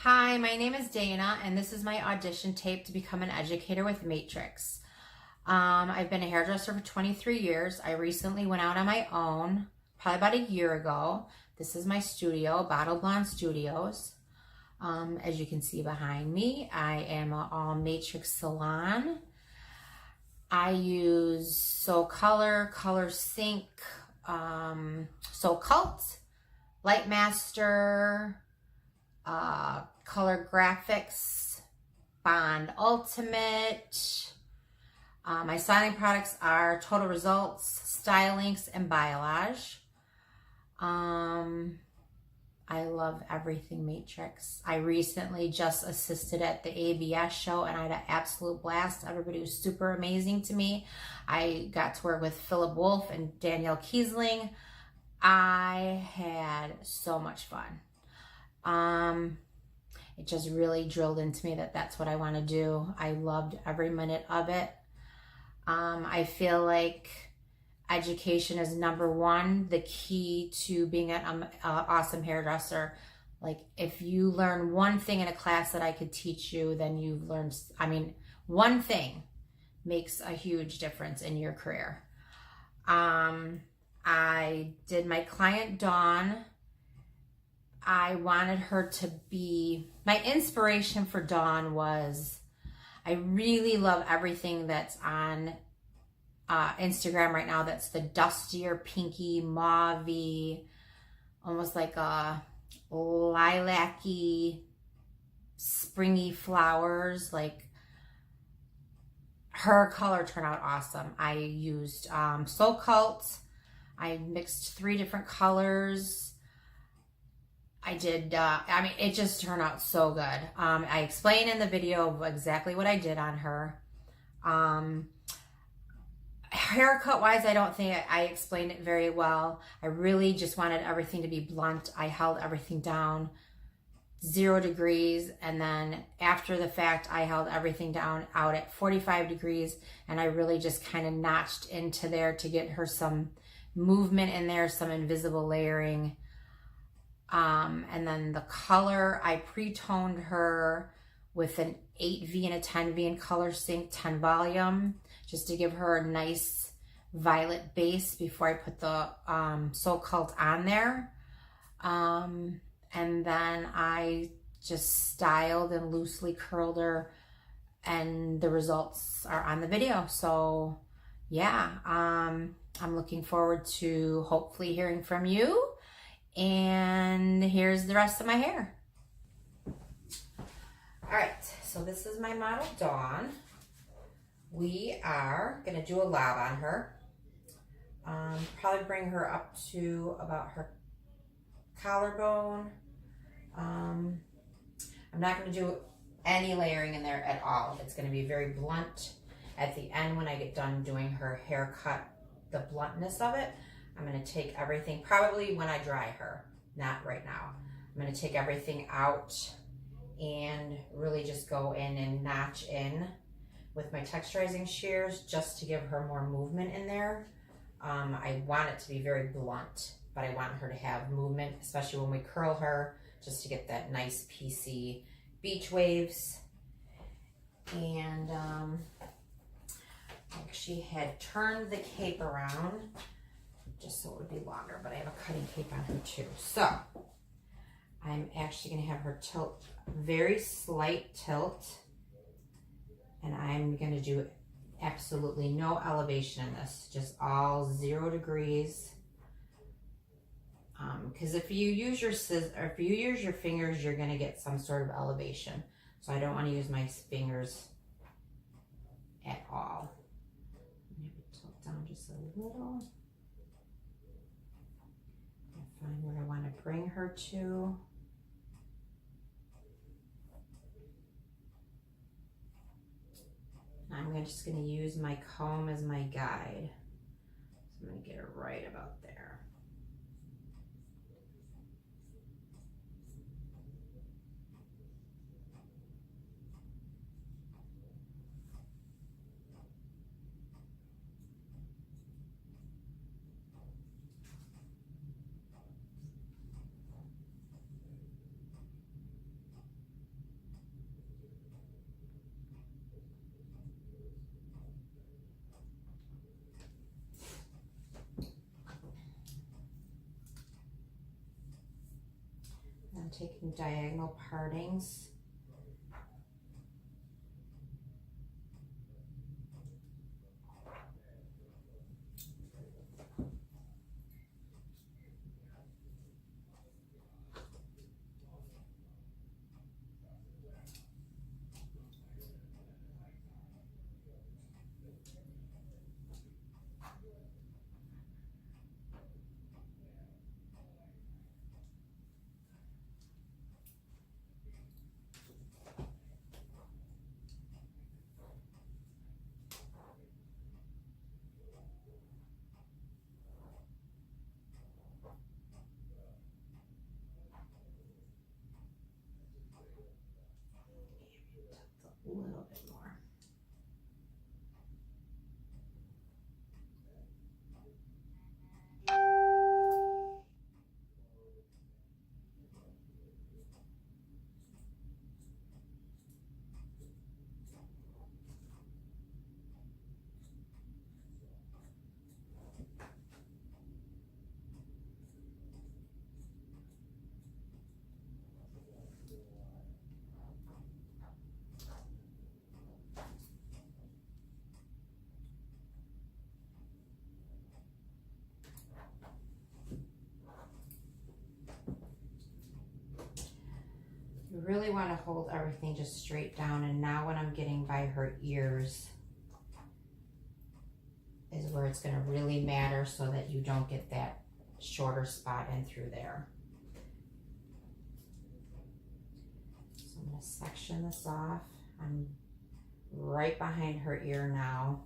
Hi, my name is Dana, and this is my audition tape to become an educator with Matrix. I've been a hairdresser for 23 years. I recently went out on my own, probably about a year ago. This is my studio, Bottle Blonde Studios. As you can see behind me, I am an all Matrix salon. I use Soul Color, Color Sync, Soul Cult, Light Master, Color Graphics, Bond Ultimate. My styling products are Total Results, Stylings, and Biolage. I love everything Matrix. I recently just assisted at the ABS show and I had an absolute blast. Everybody was super amazing to me. I got to work with Philip Wolf and Danielle Kiesling. I had so much fun. It just really drilled into me that that's what I want to do. I loved every minute of it. I feel like education is number one, the key to being an awesome hairdresser. Like if you learn one thing in a class that I could teach you, then you've learned, one thing makes a huge difference in your career. I did my client Dawn. I wanted her to be, my inspiration for Dawn was, I really love everything that's on Instagram right now. That's the dustier, pinky, mauve-y, almost like a lilac-y, springy flowers. Like her color turned out awesome. I used Soul Cult. I mixed 3 different colors. I did, it just turned out so good. I explain in the video exactly what I did on her. Haircut wise, I don't think I explained it very well. I really just wanted everything to be blunt. I held everything down 0 degrees. And then after the fact, I held everything down out at 45 degrees. And I really just kind of notched into there to get her some movement in there, some invisible layering. And then the color, I pre-toned her with an 8V and a 10V in Color Sync 10 volume, just to give her a nice violet base before I put the Soul Cult on there. And then I just styled and loosely curled her, and the results are on the video. So yeah, I'm looking forward to hopefully hearing from you. And here's the rest of my hair. All right, so this is my model Dawn. We are gonna do a lob on her. Probably bring her up to about her collarbone. I'm not gonna do any layering in there at all. It's gonna be very blunt. At the end, when I get done doing her haircut, the bluntness of it, I'm going to take everything, probably when I dry her, not right now. I'm going to take everything out and really just go in and notch in with my texturizing shears just to give her more movement in there. I want it to be very blunt, but I want her to have movement, especially when we curl her, just to get that nice PC beach waves. And she had turned the cape around just so it would be longer, but I have a cutting cape on her too. So I'm actually going to have her tilt, very slight tilt, and I'm going to do absolutely no elevation in this, just all 0 degrees. Because if you use your scissors, or if you use your fingers, you're going to get some sort of elevation. So I don't want to use my fingers at all. Maybe tilt down just a little. Find where I want to bring her to. I'm just going to use my comb as my guide. So I'm going to get her right about there. taking diagonal partings. A little bit more. You really want to hold everything just straight down, and now when I'm getting by her ears is where it's going to really matter so that you don't get that shorter spot in through there. So I'm going to section this off. I'm right behind her ear now.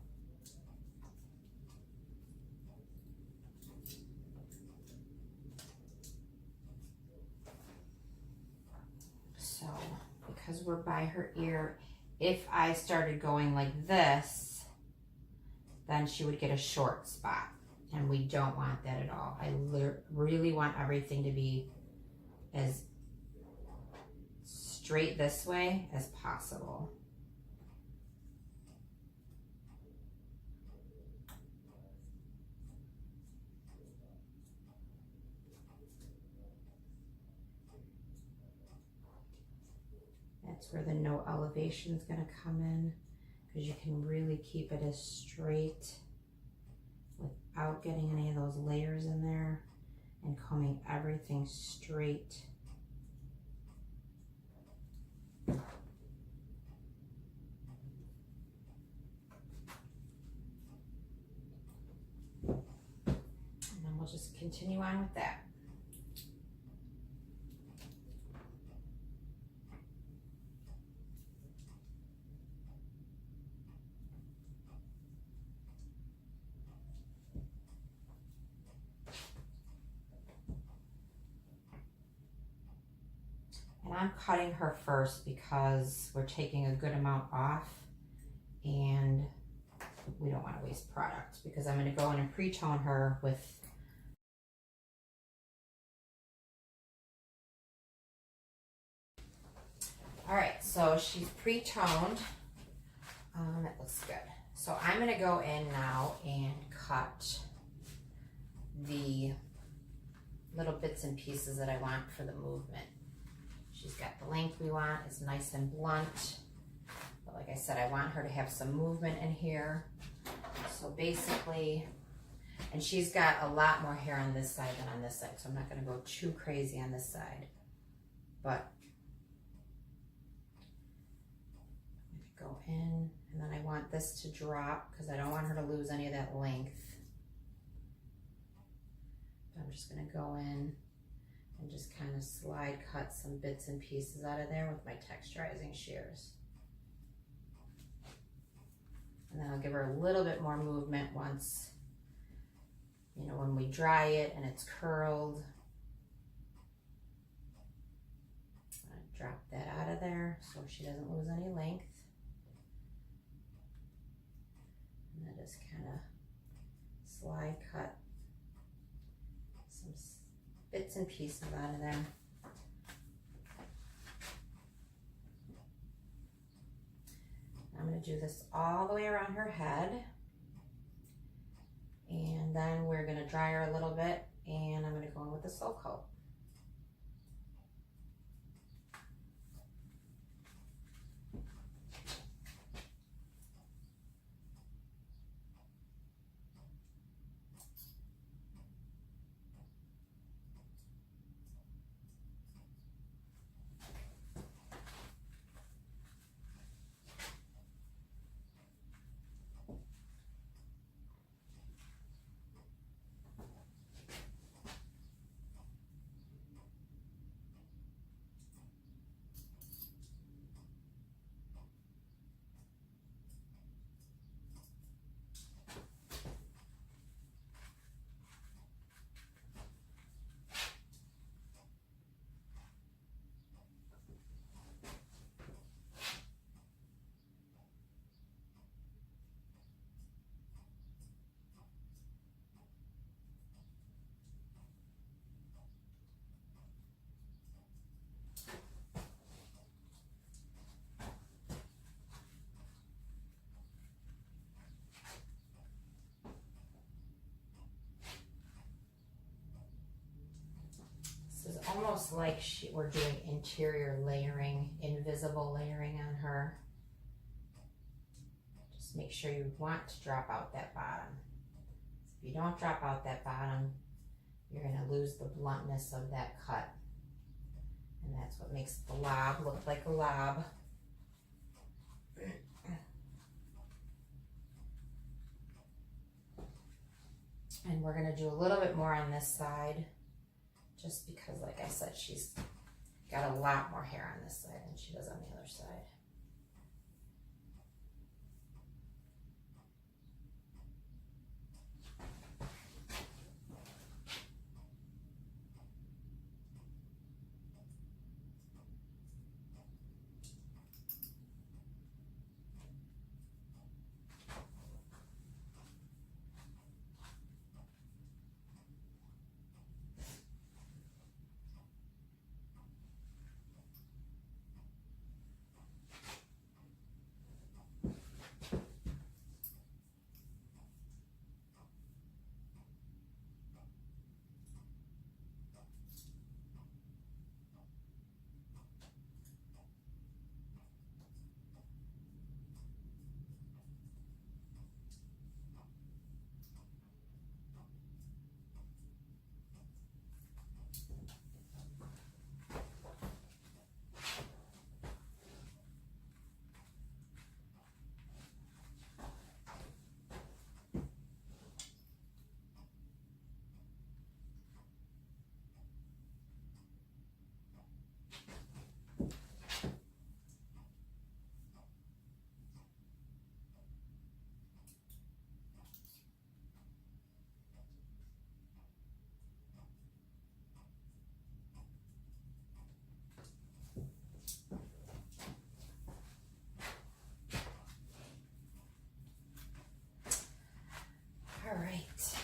So because we're by her ear, if I started going like this, then she would get a short spot, and we don't want that at all. I really want everything to be as straight this way as possible. That's where the no elevation is going to come in, because you can really keep it as straight without getting any of those layers in there, and combing everything straight. And then we'll just continue on with that. And I'm cutting her first because we're taking a good amount off, and we don't want to waste product, because I'm going to go in and pre-tone her with all right, so she's pre-toned. It looks good. So I'm going to go in now and cut the little bits and pieces that I want for the movement. She's got the length we want. It's nice and blunt. But like I said, I want her to have some movement in here. So basically, and she's got a lot more hair on this side than on this side, so I'm not going to go too crazy on this side. But I'm going to go in, and then I want this to drop because I don't want her to lose any of that length. But I'm just going to go in and just kind of slide cut some bits and pieces out of there with my texturizing shears. And then I'll give her a little bit more movement once, you know, when we dry it and it's curled. I drop that out of there so she doesn't lose any length. And then just kind of slide cut some bits and pieces out of there. I'm going to do this all the way around her head, and then we're going to dry her a little bit, and I'm going to go in with the slow coat. almost like we're doing interior layering, invisible layering on her. Just make sure you want to drop out that bottom. If you don't drop out that bottom, you're going to lose the bluntness of that cut. And that's what makes the lob look like a lob. And we're going to do a little bit more on this side, just because, like I said, she's got a lot more hair on this side than she does on the other side. All right.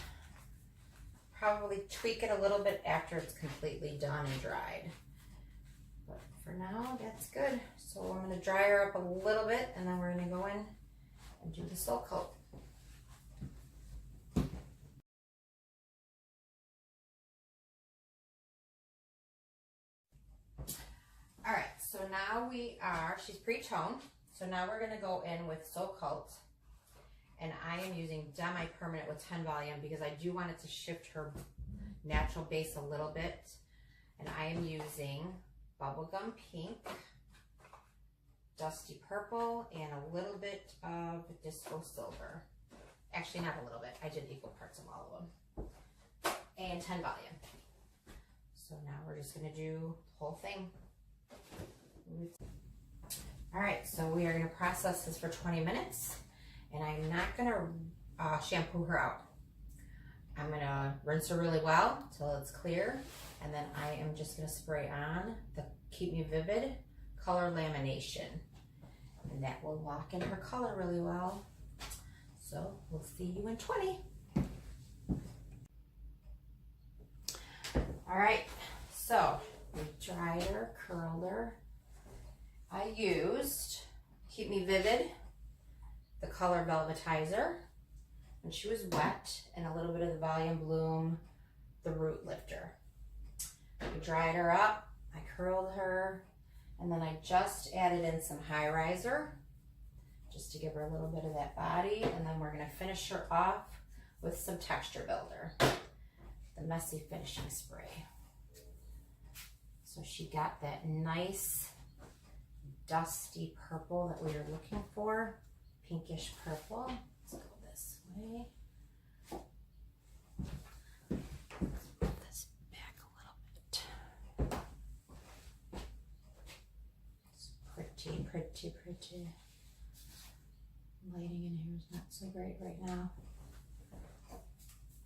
Probably tweak it a little bit after it's completely done and dried. But for now, that's good. So I'm going to dry her up a little bit, and then we're going to go in and do the sole coat. All right, so now she's pre-toned. So now we're going to go in with sole coat. And I am using Demi-Permanent with 10 volume because I do want it to shift her natural base a little bit. And I am using Bubblegum Pink, Dusty Purple, and a little bit of Disco Silver. Actually, not a little bit. I did equal parts of all of them. And 10 volume. So now we're just going to do the whole thing. All right, so we are going to process this for 20 minutes. And I'm not going to shampoo her out. I'm going to rinse her really well until it's clear. And then I am just going to spray on the Keep Me Vivid color lamination. And that will lock in her color really well. So we'll see you in 20. All right, so we dried her, curled her. I used Keep Me Vivid, the color Velvetizer, when she was wet, and a little bit of the Volume Bloom, the Root Lifter. We dried her up, I curled her, and then I just added in some High Riser, just to give her a little bit of that body, and then we're gonna finish her off with some Texture Builder, the Messy Finishing Spray. So she got that nice dusty purple that we were looking for. Pinkish purple. Let's go this way. Let's put this back a little bit. It's pretty, pretty, pretty. Lighting in here is not so great right now.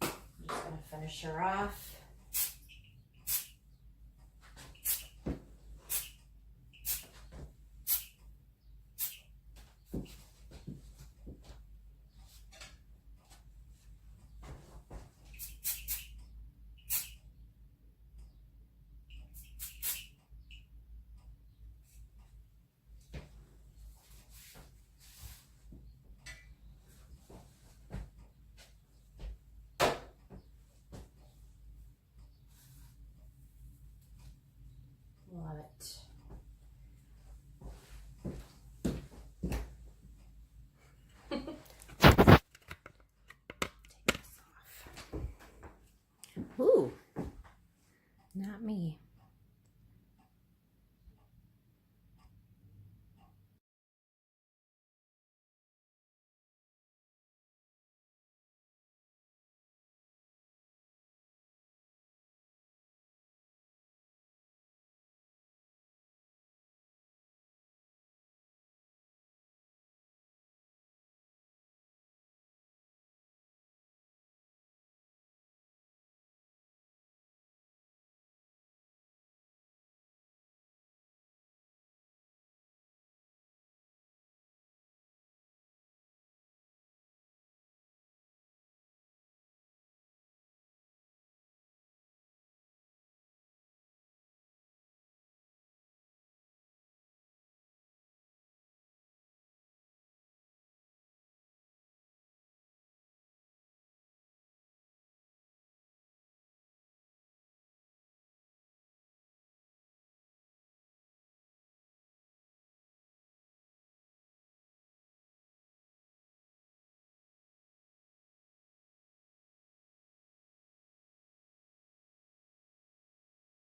I'm just going to finish her off.